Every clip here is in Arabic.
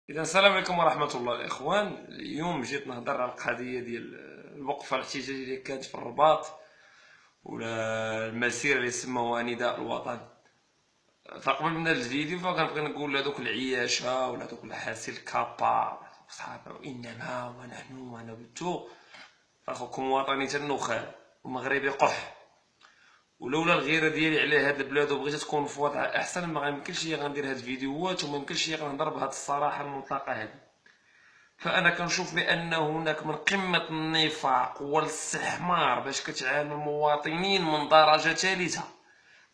إذا السلام عليكم ورحمة الله الإخوان. اليوم جيت نهضر على القضية ديال الوقفة الاحتجاجية اللي كانت في الرباط، ولا المسيرة اللي سموها نداء الوطن. فقبل من هذا الفيديو فكنبغي نقول لهذوك العياشة ولا هذوك الحاسي الكابا ولا هذوك صحابة إنما ونحن ونبتو، أخوكم وطني تنخال ومغربي قح. ولولا الغيره ديالي على هاد البلاد وبغيت تكون في وضع احسن ما غيمكنش ليا غندير هاد الفيديوهات وما يمكنش ليا غنهضر بهاد الصراحه المطلقه هادي. فانا كنشوف بان هناك من قمه النفاق والاستحمار باش كتعامل المواطنين من درجه ثالثه،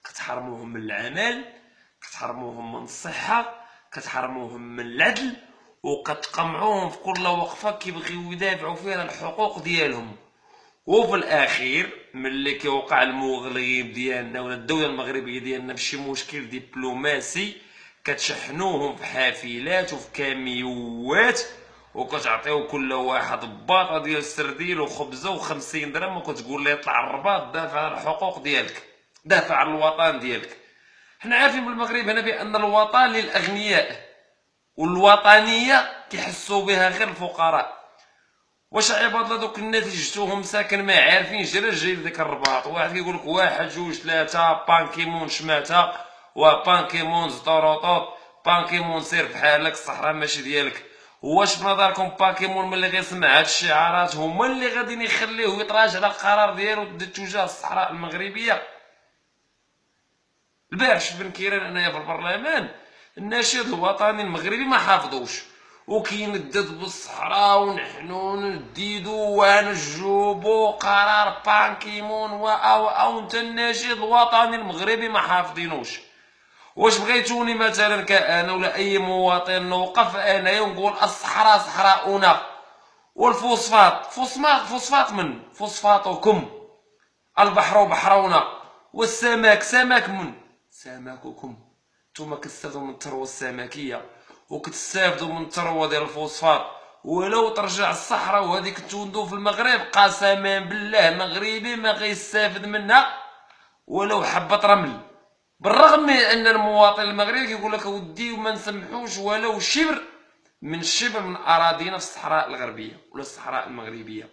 كتحرموهم من العمل، كتحرموهم من الصحه، كتحرموهم من العدل، وكتقمعوهم في كل وقفه كيبغيو يدافعوا فيها على الحقوق ديالهم. وفي الاخير ملي كيوقع المغرب ديالنا ولا الدوله المغربيه ديالنا بشي مشكل دبلوماسي، كتشحنوهم في حافلات وفي كاميوات، وكتعطيو كل واحد باطه ديال السرديل وخبزه و50 درهم، وكتقول ليه طلع الرباط دافع على الحقوق ديالك، دافع على الوطن ديالك. حنا عارفين بالمغرب هنا بان الوطن للاغنياء والوطنيه كيحسوا بها غير الفقراء. واش عباد الله دوك الناس اللي جبتوهم ساكن ما عارفين جرى جاي لذاك الرباط، واحد كيقول لك واحد جوج ثلاثه بانكيمون شماته وبانكيمون زطروطوط، بانكيمون سير بحالك الصحراء ماشي ديالك. واش في نظركم بانكيمون ملي غيسمع هاد الشعارات هما اللي غاديين يخليوه يتراجع على القرار ديالو تجاه الصحراء المغربيه؟ البارح شفت بن كيران انايا في البرلمان الناشد الوطني المغربي ما حافظوش، وكيندد بالصحراء ونحنو نديدو ونجوبو قرار بانكيمون او انت الناشد الوطني المغربي ما حافظينوش. واش بغيتوني مثلا كأنا ولا اي مواطن نوقف انايا ونقول الصحراء صحراؤنا، والفوسفات فوسفات من فوسفاتكم، البحر بحرنا، والسمك سمك من سمككم. نتوما كتستافدوا من الثروه السمكيه وكتستافدوا من الثروه ديال الفوسفات. ولو ترجع الصحراء وهذيك تندو في المغرب قسما بالله مغربي ما غيستافد منها ولو حبه رمل، بالرغم من ان المواطن المغربي كيقول لك ودي وما نسمحوش ولو شبر من الشبر من اراضينا في الصحراء الغربيه ولا الصحراء المغربيه.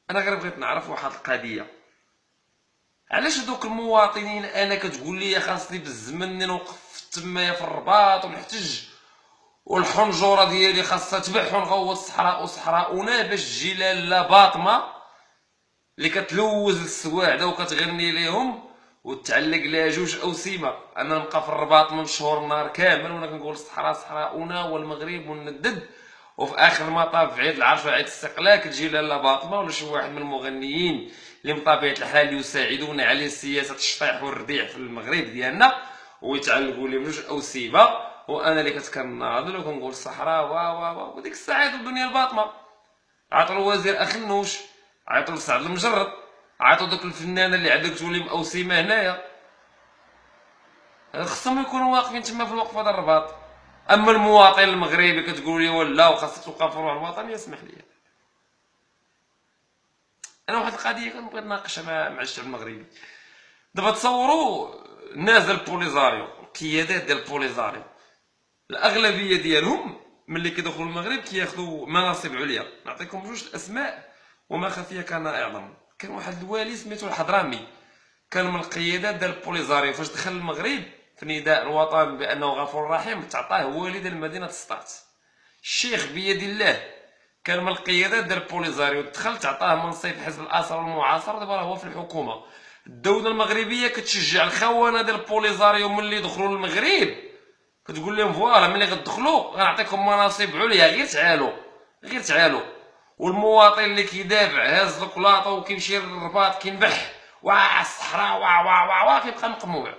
انا غير بغيت نعرف واحد القضيه، علاش دوك المواطنين انا كتقول لي خاصني بالزمن نوقف تمايا في الرباط ونحتج، والحنجره ديالي خاصها تبيع ونغوت الصحراء وصحراؤنا باش تجي لاله باطمه اللي كتلوز السواعده وكتغني ليهم وتعلق لها جوج اوسمه. انا نبقى في الرباط من شهور نهار كامل وانا كنقول الصحراء صحراؤنا والمغرب وندد، وفي اخر المطاف في عيد العرش وعيد الاستقلال كتجي لاله باطمه ولا شي واحد من المغنيين اللي من طبيعه الحال يساعدون على سياسه الشطيح والرديع في المغرب ديالنا ويتعلقوا لي بجوج اوسمه، وانا اللي كناضل وكنقول الصحراء وديك الساعه الدنيا الباطمه. عطوا الوزير اخنوش، عيطوا لسعد المجرد، عيطوا دوك الفنانه اللي عندك تولي مأوسمه هنايا، خصهم يكونوا واقفين تما في الوقفه ديال الرباط. اما المواطن المغربي كتقول لي ولا وخاصك توقف في الروح الوطنيه، اسمح لي انا واحد القضيه كنبغي نناقشها مع الشعب المغربي. دابا تصوروا الناس ديال البوليزاريو، القيادات ديال البوليزاريو، الاغلبيه ديالهم ملي كيدخلوا المغرب كياخذوا مناصب عليا. نعطيكم جوج الاسماء وما خفي كان اعظم. كان واحد الوالي سميتو الحضرامي، كان من القيادات ديال البوليزاريو. فاش دخل المغرب في نداء الوطن بانه غفور رحيم تعطاه والد المدينه سطات. الشيخ بيد الله كان من القيادات ديال البوليزاريو، دخل تعطاه منصب حزب الاثر والمعاصر، دابا هو في الحكومه. الدوله المغربيه كتشجع الخونه ديال البوليزاريو ملي يدخلوا للمغرب، كتقول لهم فوالا ملي غتدخلوا غنعطيكم مناصب عليا، غير تعالوا غير تعالوا. والمواطن اللي كيدافع هاز الكلاطه وكيمشي للرباط كينبح واه الصحراء واه كيبقى مقموع.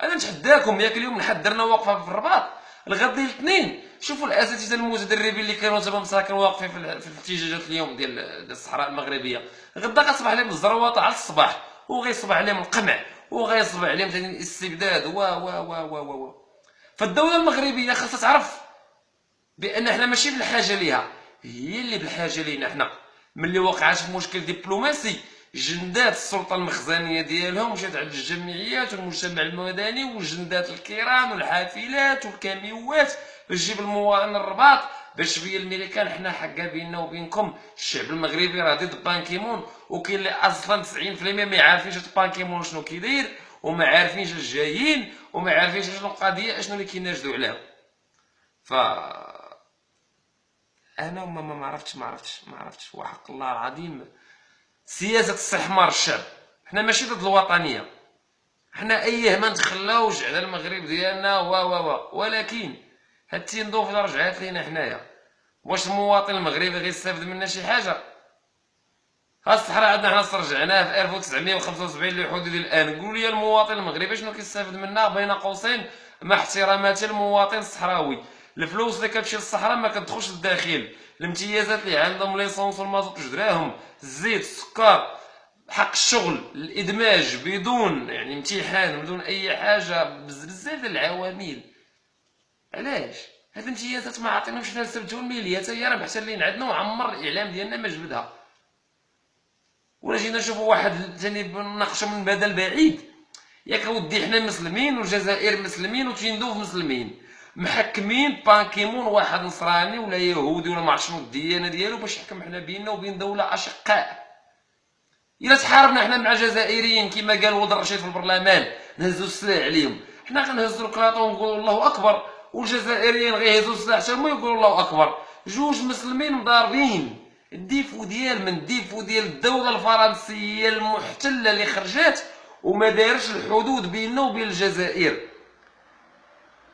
انا نتحداكم ياك اليوم نحضرنا وقفه في الرباط، الغد الاثنين شوفوا الاساتذه المتدربين اللي كانوا تما مساكن واقفين في الاحتجاجات اليوم ديال الصحراء المغربيه، غدا غتصبح عليهم الزروطه على الصباح وغيصبح عليهم القمع وغيصبح عليهم ثاني الاستبداد و فالدوله المغربيه خاصها تعرف بان احنا ماشي بالحاجه ليها، هي اللي بالحاجه لينا احنا. ملي وقعت في مشكل دبلوماسي جندات السلطه المخزنيه ديالهم مشات عند الجمعيات والمجتمع المدني والجندات الكيران والحافلات والكاميوات باش تجيب المواطن الرباط باش شويه الميريكان. حنا حقا بيننا وبينكم الشعب المغربي راه ضد بانكيمون، وكاين اللي اصلا 90% ما عارفينش بانكيمون شنو كيدير، وما عارفينش الجايين، وما عارفينش شنو القضيه شنو اللي كيناشدوا عليها. ف انا ما عرفتش وحق الله العظيم سياسه استحمار الشعب. حنا ماشي ضد الوطنيه، حنا اييه ما نتخلاوش على المغرب ديالنا ولكن هاد التنظيف الا رجعات لينا حنايا، واش المواطن المغربي غيستافد منا شي حاجه؟ ها الصحراء عندنا حنا استرجعناها في 1975 لحدود الان. قولوا لي المواطن المغربي شنو كيستافد منا بين قوسين مع احتراماتي للمواطن الصحراوي؟ الفلوس اللي كتمشي للصحراء ما كتدخلش للداخل، الامتيازات اللي عندهم ليسونس والمازوط جدراهم، الزيت السكر، حق الشغل، الادماج بدون يعني امتحان بدون اي حاجه، بزاف ديال العوامل. علاش هاد الامتيازات ما عطيناهمش حنا نثبتوا الميليه؟ حتى هي راه محتلين عندنا وعمر الاعلام ديالنا ما جبدها. ولا جينا نشوفوا واحد ثاني ناقشوا من مدى البعيد، ياك اودي حنا مسلمين والجزائر مسلمين وتندوف مسلمين، محكمين بانكيمون واحد نصراني ولا يهودي ولا ما عرف شنو الديانه ديالو باش يحكم حنا بيننا وبين دوله اشقاء. الا تحاربنا حنا مع جزائريين كما قال ولد الرشيد في البرلمان نهزوا السلاح عليهم، حنا غنهزوا الكلاطه ونقولوا الله اكبر، والجزائريين غيهزوا السلاح حتى هما يقولوا الله اكبر. جوج مسلمين مضاربين. الديفو ديال الدوله الفرنسيه المحتله اللي خرجت وما دارش الحدود بيننا وبين الجزائر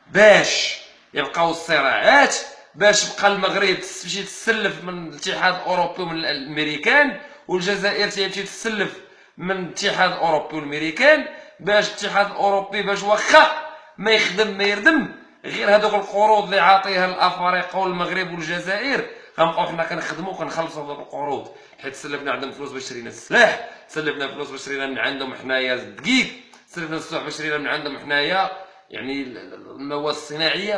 باش يبقاو الصراعات، باش بقى المغرب تمشي تسلف من الاتحاد الاوروبي ومن الامريكان، والجزائر تمشي تسلف من الاتحاد الاوروبي والامريكان، باش الاتحاد الاوروبي باش واخا ما يخدم ما يردم غير هذوك القروض اللي عاطيها الافارقه والمغرب والجزائر، غنبقاو حنا كنخدموا وكنخلصوا هذوك القروض، حيت سلفنا عندهم فلوس باش شرينا السلاح، سلفنا فلوس باش شرينا من عندهم حنايا الدقيق، سلفنا السلاح باش شرينا من عندهم حنايا يعني المواد الصناعيه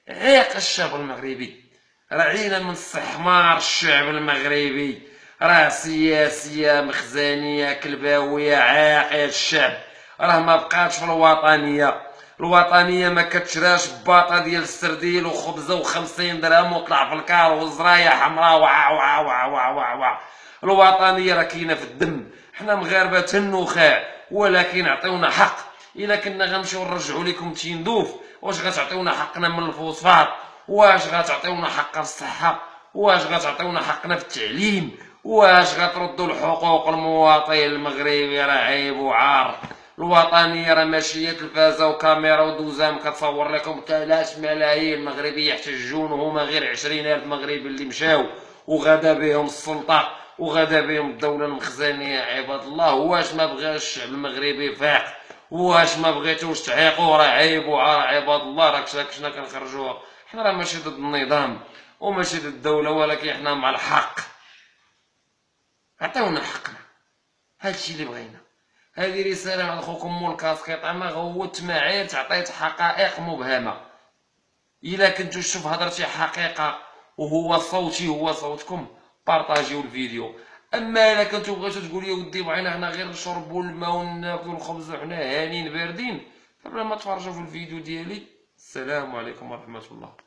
عيق الشعب المغربي، رعينا من استحمار الشعب المغربي، راه سياسيه مخزانيه كلباويه عاقل الشعب، راه ما بقاتش في الوطنيه. الوطنيه ما كتشراش باطه ديال السرديل وخبزه و50 درهم وطلع في الكار وزرايه حمراء وا. الوطنيه راه كاينه في الدم. حنا مغاربه النخاع، ولكن عطيونا حق. الا كنا غنمشيو نرجعوا لكم تيندوف، واش غتعطيونا حقنا من الفوسفات؟ واش غتعطيونا حق في الصحه؟ واش غتعطيونا حقنا في التعليم؟ واش غتردوا الحقوق المواطن المغربي؟ راه عيب وعار. الوطنيه راه ماشي تلفازه وكاميرا ودوزام كتصور لكم 3 ملايين مغربي يحتجون وهما غير 20,000 مغربي اللي مشاو وغدا بهم السلطه وغدا بهم الدوله المخزنيه. عباد الله، واش ما بغاش الشعب المغربي فاق؟ واش ما بغيتوش تعيقوا؟ راه عيب وعار. عباد الله، راك شنا كنخرجوها. حنا راه ماشي ضد النظام وماشي ضد الدوله، ولكن حنا مع الحق. عطيونا حقنا، هادشي اللي بغينا. هذه رساله من اخوكم مول كاسكيط. ما غوت ما عيرت، عطيت حقائق مبهمه. الا كنتو تشوف هضرتي حقيقه وهو صوتي هو صوتكم، بارطاجيو الفيديو. اما الا كنتو بغيتو تقول لي ودي بغينا حنا غير نشربوا الماء وناكلوا الخبز وحنا هانين باردين، فبلا ما تفرجوا في الفيديو ديالي. السلام عليكم ورحمه الله.